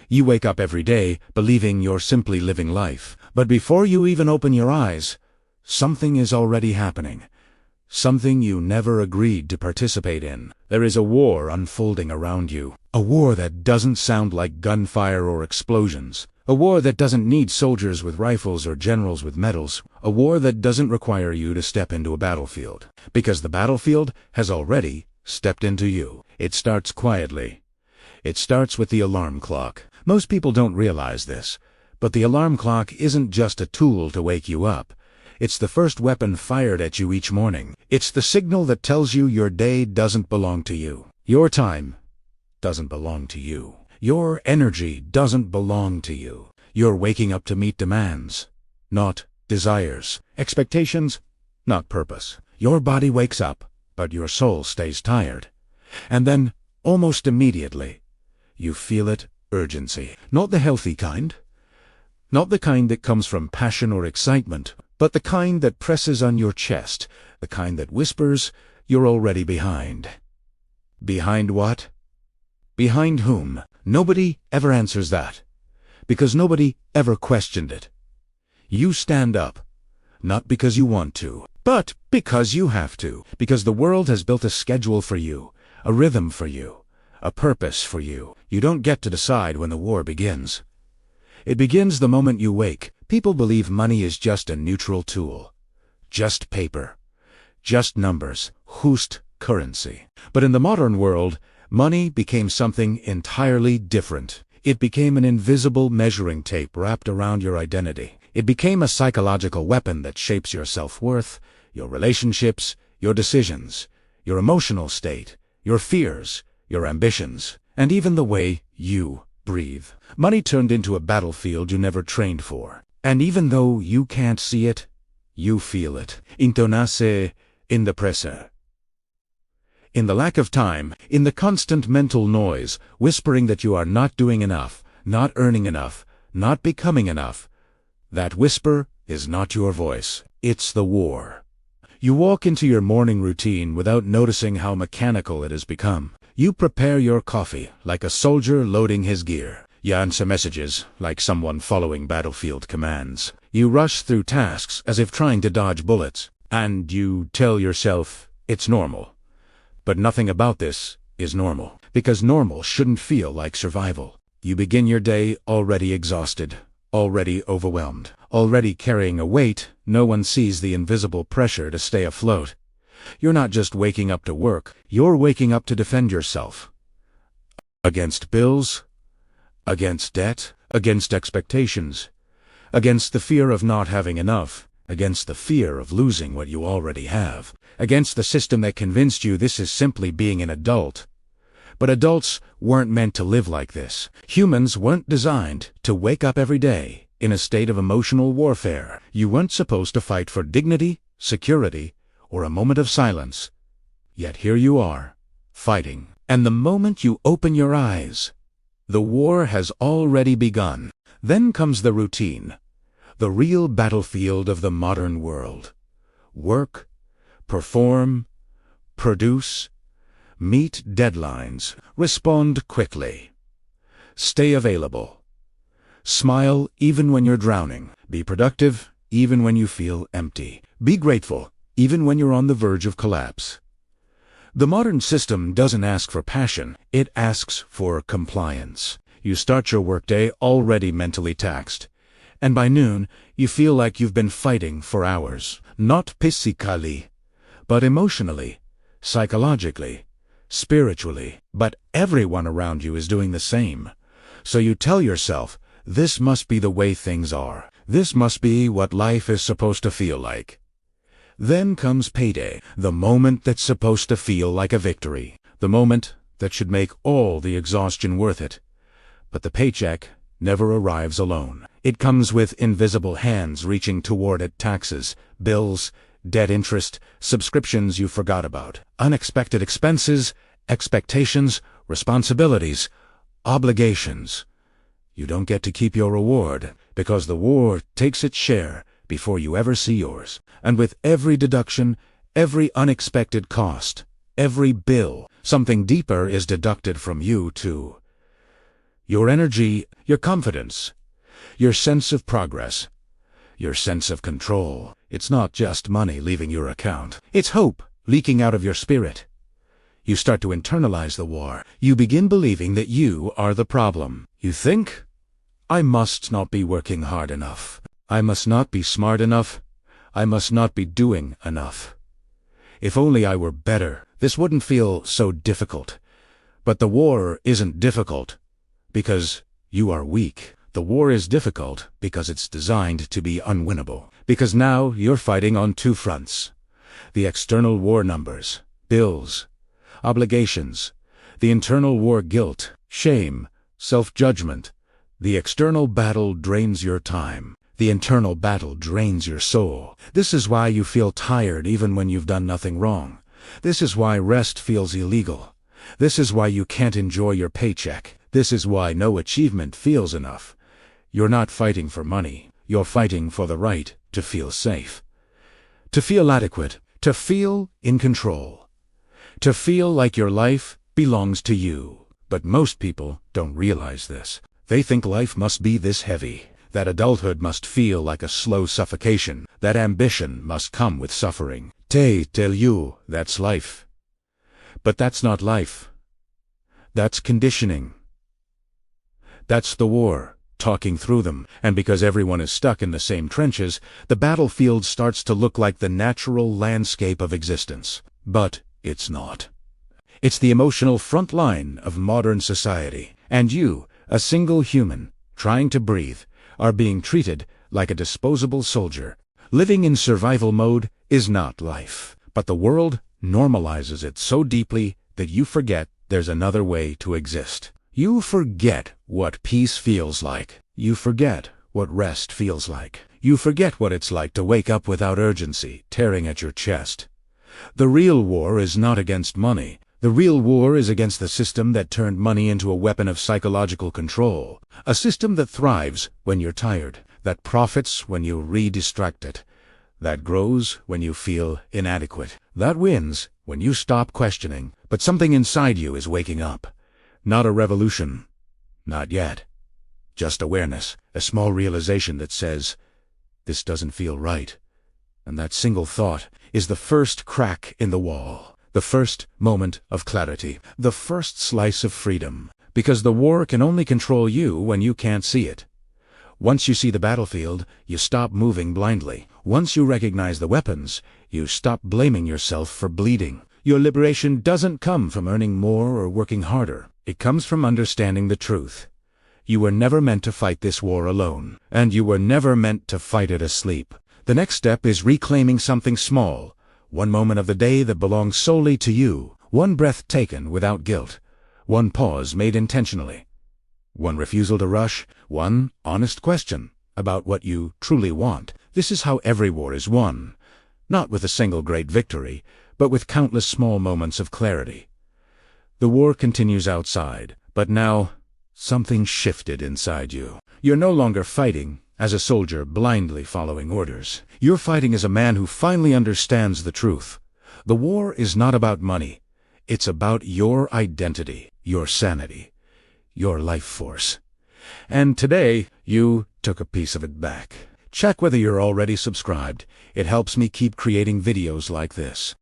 You wake up every day believing you're simply living life. But before you even open your eyes, something is already happening. Something you never agreed to participate in. There is a war unfolding around you. A war that doesn't sound like gunfire or explosions. A war that doesn't need soldiers with rifles or generals with medals. A war that doesn't require you to step into a battlefield. Because the battlefield has already stepped into you. It starts quietly. It starts with the alarm clock. Most people don't realize this, but the alarm clock isn't just a tool to wake you up. It's the first weapon fired at you each morning. It's the signal that tells you your day doesn't belong to you. Your time doesn't belong to you. Your energy doesn't belong to you. You're waking up to meet demands, not desires. Expectations, not purpose. Your body wakes up, but your soul stays tired. And then, almost immediately, you feel it, urgency. Not the healthy kind. Not the kind that comes from passion or excitement, but the kind that presses on your chest, the kind that whispers, you're already behind. Behind what? Behind whom? Nobody ever answers that, because nobody ever questioned it. You stand up, not because you want to, but because you have to, because the world has built a schedule for you, a rhythm for you, a purpose for you. You don't get to decide when the war begins. It begins the moment you wake. People believe money is just a neutral tool, just paper, just numbers, just currency. But in the modern world, money became something entirely different. It became an invisible measuring tape wrapped around your identity. It became a psychological weapon that shapes your self-worth, your relationships, your decisions, your emotional state, your fears, your ambitions, and even the way you breathe. Money turned into a battlefield you never trained for. And even though you can't see it, you feel it. Intonase in the presser. In the lack of time, in the constant mental noise, whispering that you are not doing enough, not earning enough, not becoming enough. That whisper is not your voice. It's the war. You walk into your morning routine without noticing how mechanical it has become. You prepare your coffee like a soldier loading his gear. You answer messages like someone following battlefield commands. You rush through tasks as if trying to dodge bullets. And you tell yourself it's normal. But nothing about this is normal, because normal shouldn't feel like survival. You begin your day already exhausted, already overwhelmed, already carrying a weight. No one sees the invisible pressure to stay afloat. You're not just waking up to work, you're waking up to defend yourself. Against bills, against debt, against expectations, against the fear of not having enough, against the fear of losing what you already have, against the system that convinced you this is simply being an adult. But adults weren't meant to live like this. Humans weren't designed to wake up every day in a state of emotional warfare. You weren't supposed to fight for dignity, security, or a moment of silence. Yet here you are, fighting. And the moment you open your eyes, the war has already begun. Then comes the routine, the real battlefield of the modern world. Work, perform, produce, meet deadlines, respond quickly, stay available, smile even when you're drowning, be productive even when you feel empty, be grateful even when you're on the verge of collapse. The modern system doesn't ask for passion, it asks for compliance. You start your workday already mentally taxed, and by noon you feel like you've been fighting for hours, not physically, but emotionally, psychologically, spiritually. But everyone around you is doing the same. So you tell yourself, this must be the way things are. This must be what life is supposed to feel like. Then comes payday, the moment that's supposed to feel like a victory, the moment that should make all the exhaustion worth it. But the paycheck never arrives alone. It comes with invisible hands reaching toward it, taxes, bills, debt interest, subscriptions you forgot about, unexpected expenses, expectations, responsibilities, obligations. You don't get to keep your reward, because the war takes its share before you ever see yours. And with every deduction, every unexpected cost, every bill, something deeper is deducted from you too. your energy, your confidence, your sense of progress, your sense of control. It's not just money leaving your account. It's hope leaking out of your spirit. You start to internalize the war. You begin believing that you are the problem. You think, I must not be working hard enough. I must not be smart enough. I must not be doing enough. If only I were better, this wouldn't feel so difficult. But the war isn't difficult because you are weak. The war is difficult because it's designed to be unwinnable. Because now you're fighting on two fronts. The external war numbers, bills, obligations. The internal war guilt, shame, self-judgment. The external battle drains your time. The internal battle drains your soul. This is why you feel tired even when you've done nothing wrong. This is why rest feels illegal. This is why you can't enjoy your paycheck. This is why no achievement feels enough. You're not fighting for money. You're fighting for the right to feel safe. To feel adequate. To feel in control. To feel like your life belongs to you. But most people don't realize this. They think life must be this heavy, that adulthood must feel like a slow suffocation, that ambition must come with suffering. They tell you that's life. But that's not life. That's conditioning. That's the war, talking through them, and because everyone is stuck in the same trenches, the battlefield starts to look like the natural landscape of existence. But it's not. It's the emotional front line of modern society, and you, a single human, trying to breathe, are being treated like a disposable soldier. Living in survival mode is not life, but the world normalizes it so deeply that you forget there's another way to exist. You forget what peace feels like. You forget what rest feels like. You forget what it's like to wake up without urgency tearing at your chest. The real war is not against money. The real war is against the system that turned money into a weapon of psychological control. A system that thrives when you're tired, that profits when you redistract it, that grows when you feel inadequate, that wins when you stop questioning. But something inside you is waking up. Not a revolution. Not yet. Just awareness, a small realization that says, this doesn't feel right. And that single thought is the first crack in the wall. The first moment of clarity, the first slice of freedom, because the war can only control you when you can't see it. Once you see the battlefield, you stop moving blindly. Once you recognize the weapons, you stop blaming yourself for bleeding. Your liberation doesn't come from earning more or working harder. It comes from understanding the truth. You were never meant to fight this war alone, and you were never meant to fight it asleep. The next step is reclaiming something small. One moment of the day that belongs solely to you. One breath taken without guilt. One pause made intentionally. One refusal to rush. One honest question about what you truly want. This is how every war is won. Not with a single great victory, but with countless small moments of clarity. The war continues outside, but now something shifted inside you. You're no longer fighting as a soldier blindly following orders. You're fighting as a man who finally understands the truth. The war is not about money. It's about your identity, your sanity, your life force. And today, you took a piece of it back. Check whether you're already subscribed. It helps me keep creating videos like this.